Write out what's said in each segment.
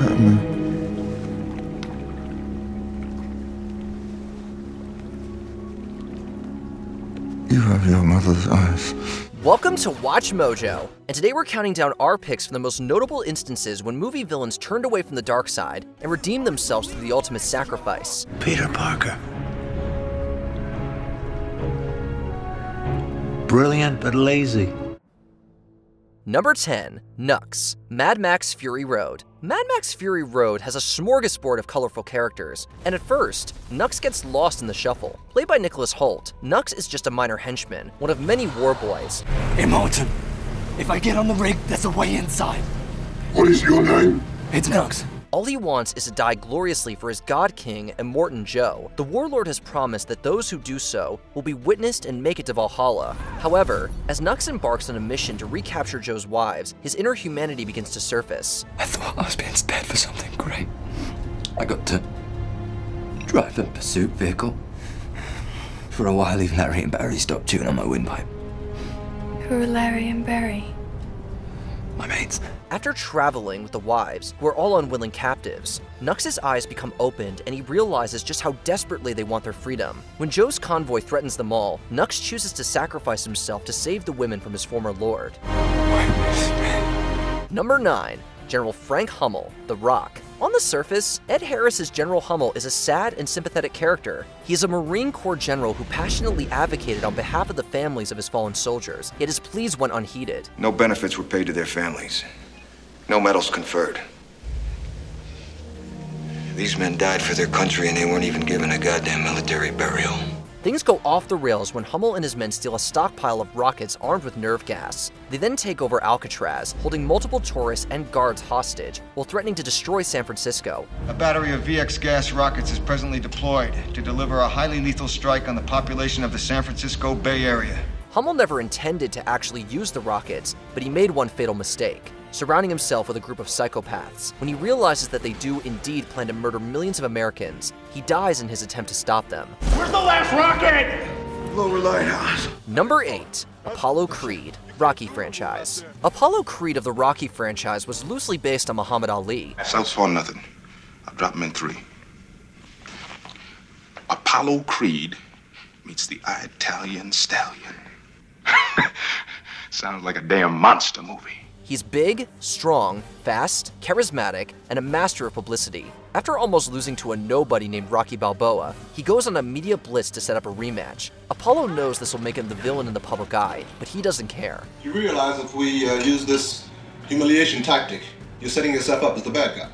at me. You have your mother's eyes. Welcome to Watch Mojo, and today we're counting down our picks for the most notable instances when movie villains turned away from the dark side and redeemed themselves through the ultimate sacrifice. Peter Parker. Brilliant but lazy. Number 10. Nux, Mad Max Fury Road. Mad Max Fury Road has a smorgasbord of colorful characters, and at first, Nux gets lost in the shuffle. Played by Nicholas Hoult, Nux is just a minor henchman, one of many war boys. Immortan, if I get on the rig, there's a way inside. What is your name? It's Nux. All he wants is to die gloriously for his God King, Immortan Joe. The Warlord has promised that those who do so will be witnessed and make it to Valhalla. However, as Nux embarks on a mission to recapture Joe's wives, his inner humanity begins to surface. I thought I was being spared for something great. I got to drive a pursuit vehicle. For a while, even Larry and Barry stopped chewing on my windpipe. Who are Larry and Barry? My mates. After traveling with the wives, who are all unwilling captives, Nux's eyes become opened and he realizes just how desperately they want their freedom. When Joe's convoy threatens them all, Nux chooses to sacrifice himself to save the women from his former lord. Number 9. General Frank Hummel, The Rock. On the surface, Ed Harris's General Hummel is a sad and sympathetic character. He is a Marine Corps general who passionately advocated on behalf of the families of his fallen soldiers, yet his pleas went unheeded. No benefits were paid to their families. No medals conferred. These men died for their country and they weren't even given a goddamn military burial. Things go off the rails when Hummel and his men steal a stockpile of rockets armed with nerve gas. They then take over Alcatraz, holding multiple tourists and guards hostage, while threatening to destroy San Francisco. A battery of VX gas rockets is presently deployed to deliver a highly lethal strike on the population of the San Francisco Bay Area. Hummel never intended to actually use the rockets, but he made one fatal mistake, surrounding himself with a group of psychopaths. When he realizes that they do indeed plan to murder millions of Americans, he dies in his attempt to stop them. Where's the last rocket? Lower Lighthouse. Number 8. Apollo Creed, Rocky franchise. Apollo Creed of the Rocky franchise was loosely based on Muhammad Ali. Southpaw nothing. I'll drop him in 3. Apollo Creed meets the Italian Stallion. Sounds like a damn monster movie. He's big, strong, fast, charismatic, and a master of publicity. After almost losing to a nobody named Rocky Balboa, he goes on a media blitz to set up a rematch. Apollo knows this will make him the villain in the public eye, but he doesn't care. You realize if we use this humiliation tactic, you're setting yourself up as the bad guy.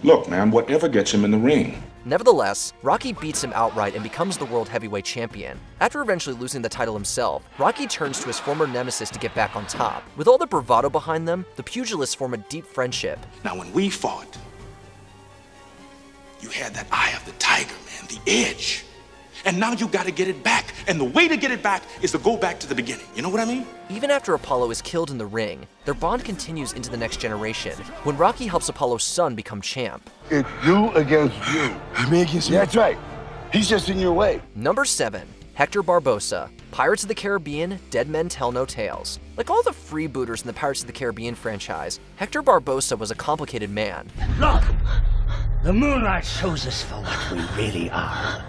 Look, man, whatever gets him in the ring. Nevertheless, Rocky beats him outright and becomes the world heavyweight champion. After eventually losing the title himself, Rocky turns to his former nemesis to get back on top. With all the bravado behind them, the pugilists form a deep friendship. Now, when we fought, you had that eye of the tiger, man, the edge. And now you gotta get it back. And the way to get it back is to go back to the beginning. You know what I mean? Even after Apollo is killed in the ring, their bond continues into the next generation, when Rocky helps Apollo's son become champ. It's you against you. Me against you? That's right. He's just in your way. Number 7. Hector Barbosa, Pirates of the Caribbean, Dead Men Tell No Tales. Like all the freebooters in the Pirates of the Caribbean franchise, Hector Barbosa was a complicated man. Look, the moonlight shows us for what we really are.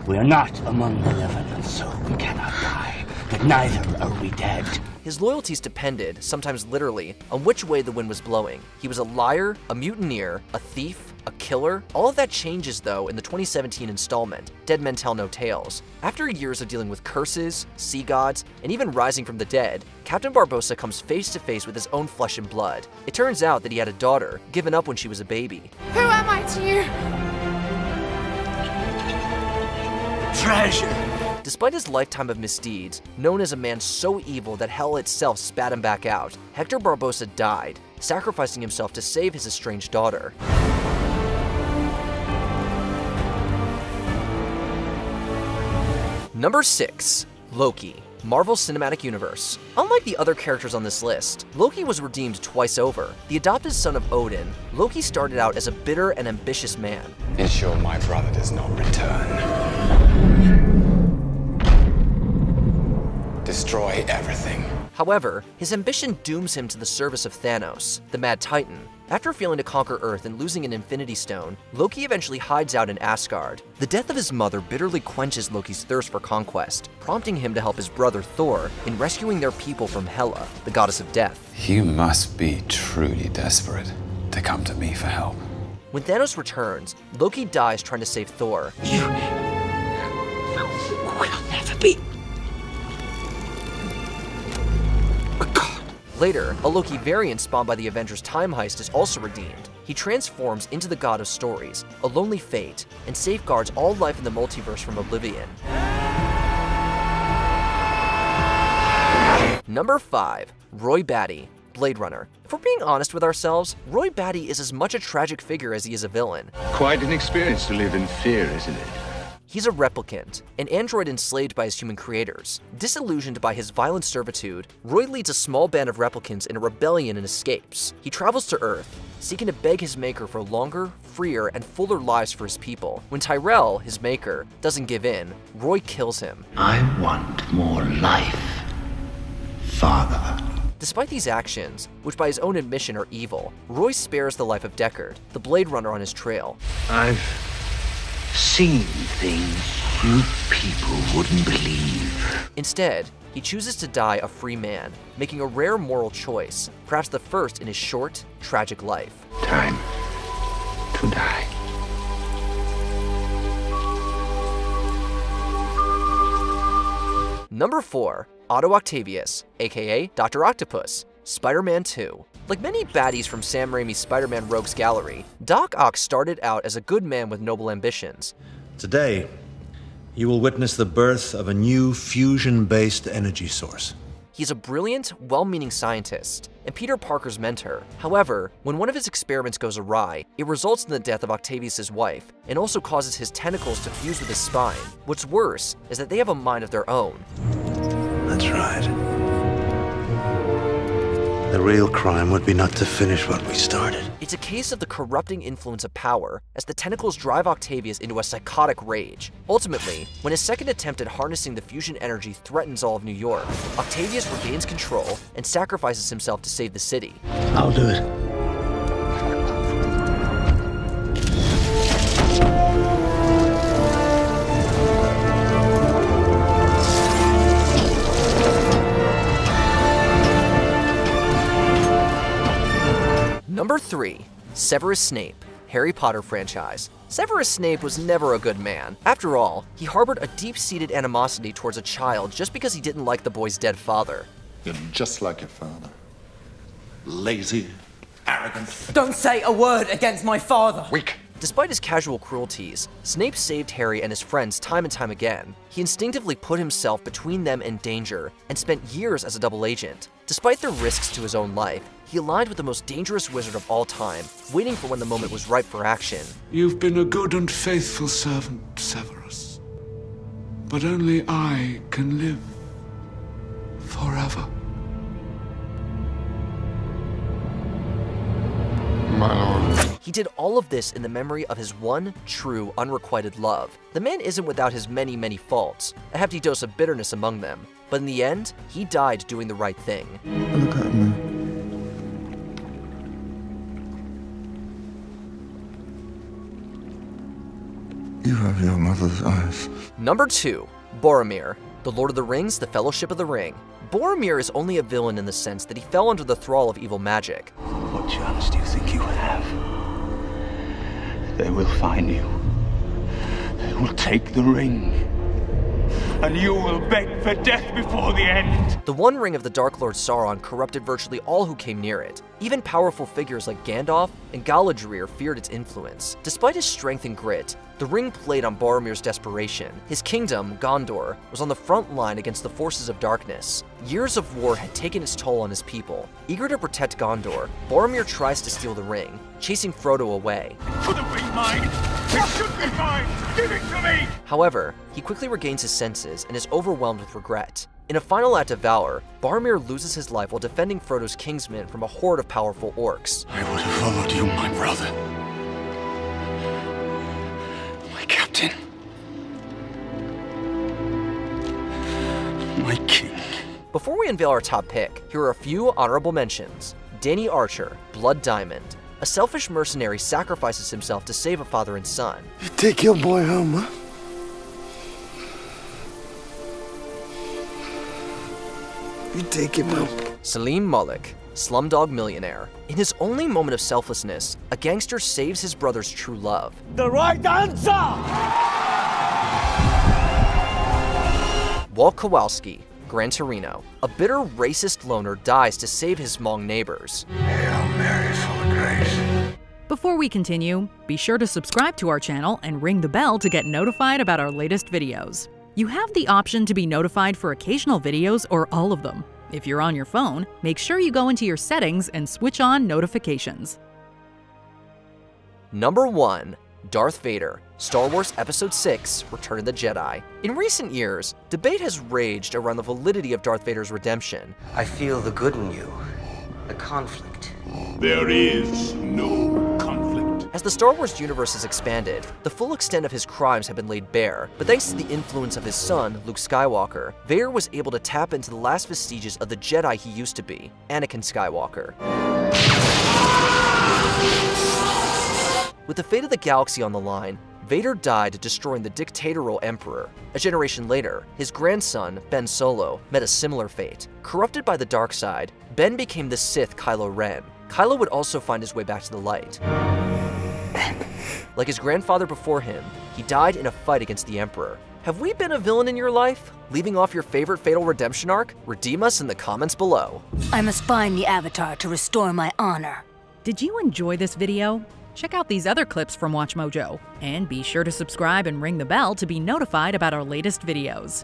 We are not among the living, and so we cannot die, but neither are we dead. His loyalties depended, sometimes literally, on which way the wind was blowing. He was a liar, a mutineer, a thief, a killer. All of that changes, though, in the 2017 installment, Dead Men Tell No Tales. After years of dealing with curses, sea gods, and even rising from the dead, Captain Barbosa comes face to face with his own flesh and blood. It turns out that he had a daughter, given up when she was a baby. Who am I to you? Treasure. Despite his lifetime of misdeeds, known as a man so evil that hell itself spat him back out, Hector Barbosa died, sacrificing himself to save his estranged daughter. Number 6. Loki, Marvel Cinematic Universe. Unlike the other characters on this list, Loki was redeemed twice over. The adopted son of Odin, Loki started out as a bitter and ambitious man. Ensure my brother does not return. Destroy everything. However, his ambition dooms him to the service of Thanos, the Mad Titan. After failing to conquer Earth and losing an Infinity Stone, Loki eventually hides out in Asgard. The death of his mother bitterly quenches Loki's thirst for conquest, prompting him to help his brother Thor in rescuing their people from Hela, the goddess of death. You must be truly desperate to come to me for help. When Thanos returns, Loki dies trying to save Thor. You will never be. Later, a Loki variant spawned by the Avengers time heist is also redeemed. He transforms into the god of stories, a lonely fate, and safeguards all life in the multiverse from oblivion. Number 5. Roy Batty, Blade Runner. If we're being honest with ourselves, Roy Batty is as much a tragic figure as he is a villain. Quite an experience to live in fear, isn't it? He's a replicant, an android enslaved by his human creators. Disillusioned by his violent servitude, Roy leads a small band of replicants in a rebellion and escapes. He travels to Earth, seeking to beg his maker for longer, freer, and fuller lives for his people. When Tyrell, his maker, doesn't give in, Roy kills him. I want more life, Father. Despite these actions, which by his own admission are evil, Roy spares the life of Deckard, the Blade Runner on his trail. I've seen things you people wouldn't believe. Instead, he chooses to die a free man, making a rare moral choice, perhaps the first in his short, tragic life. Time to die. Number 4. Otto Octavius, aka Dr. Octopus, Spider-Man 2. Like many baddies from Sam Raimi's Spider-Man Rogues Gallery, Doc Ock started out as a good man with noble ambitions. Today, you will witness the birth of a new fusion-based energy source. He's a brilliant, well-meaning scientist, and Peter Parker's mentor. However, when one of his experiments goes awry, it results in the death of Octavius' wife, and also causes his tentacles to fuse with his spine. What's worse is that they have a mind of their own. That's right. The real crime would be not to finish what we started. It's a case of the corrupting influence of power, as the tentacles drive Octavius into a psychotic rage. Ultimately, when his second attempt at harnessing the fusion energy threatens all of New York, Octavius regains control and sacrifices himself to save the city. I'll do it. Number 3. Severus Snape, Harry Potter franchise. Severus Snape was never a good man. After all, he harbored a deep-seated animosity towards a child just because he didn't like the boy's dead father. You're just like your father. Lazy, arrogant. Don't say a word against my father! Weak. Despite his casual cruelties, Snape saved Harry and his friends time and time again. He instinctively put himself between them and danger, and spent years as a double agent. Despite the risks to his own life, he aligned with the most dangerous wizard of all time, waiting for when the moment was ripe for action. You've been a good and faithful servant, Severus. But only I can live forever. My lord. He did all of this in the memory of his one true, unrequited love. The man isn't without his many, many faults, a hefty dose of bitterness among them. But in the end, he died doing the right thing. Look at me. You have your mother's eyes. Number 2. Boromir, The Lord of the Rings, The Fellowship of the Ring. Boromir is only a villain in the sense that he fell under the thrall of evil magic. What chance do you think you have? They will find you. They will take the ring. And you will beg for death before the end. The One Ring of the Dark Lord Sauron corrupted virtually all who came near it. Even powerful figures like Gandalf and Galadriel feared its influence. Despite his strength and grit, the ring played on Boromir's desperation. His kingdom, Gondor, was on the front line against the forces of darkness. Years of war had taken its toll on his people. Eager to protect Gondor, Boromir tries to steal the ring, chasing Frodo away. Could have been mine! It should be mine! Give it to me! However, he quickly regains his senses and is overwhelmed with regret. In a final act of valor, Boromir loses his life while defending Frodo's kinsmen from a horde of powerful orcs. I would have followed you, my brother. My captain. My king. Before we unveil our top pick, here are a few honorable mentions. Danny Archer, Blood Diamond. A selfish mercenary sacrifices himself to save a father and son. You take your boy home, huh? You take him home. Saleem Malik, Slumdog Millionaire. In his only moment of selflessness, a gangster saves his brother's true love. The right answer! Walt Kowalski, Gran Torino. A bitter, racist loner dies to save his Hmong neighbors. Hail Mary, full of grace. Before we continue, be sure to subscribe to our channel and ring the bell to get notified about our latest videos. You have the option to be notified for occasional videos or all of them. If you're on your phone, make sure you go into your settings and switch on notifications. Number 1. Darth Vader, Star Wars Episode 6, Return of the Jedi. In recent years, debate has raged around the validity of Darth Vader's redemption. I feel the good in you, the conflict. There is no conflict. As the Star Wars universe has expanded, the full extent of his crimes have been laid bare, but thanks to the influence of his son, Luke Skywalker, Vader was able to tap into the last vestiges of the Jedi he used to be, Anakin Skywalker. With the fate of the galaxy on the line, Vader died destroying the dictatorial Emperor. A generation later, his grandson, Ben Solo, met a similar fate. Corrupted by the dark side, Ben became the Sith Kylo Ren. Kylo would also find his way back to the light. Like his grandfather before him, he died in a fight against the Emperor. Have we been a villain in your life? Leaving off your favorite fatal redemption arc? Redeem us in the comments below. I must find the Avatar to restore my honor. Did you enjoy this video? Check out these other clips from WatchMojo, and be sure to subscribe and ring the bell to be notified about our latest videos.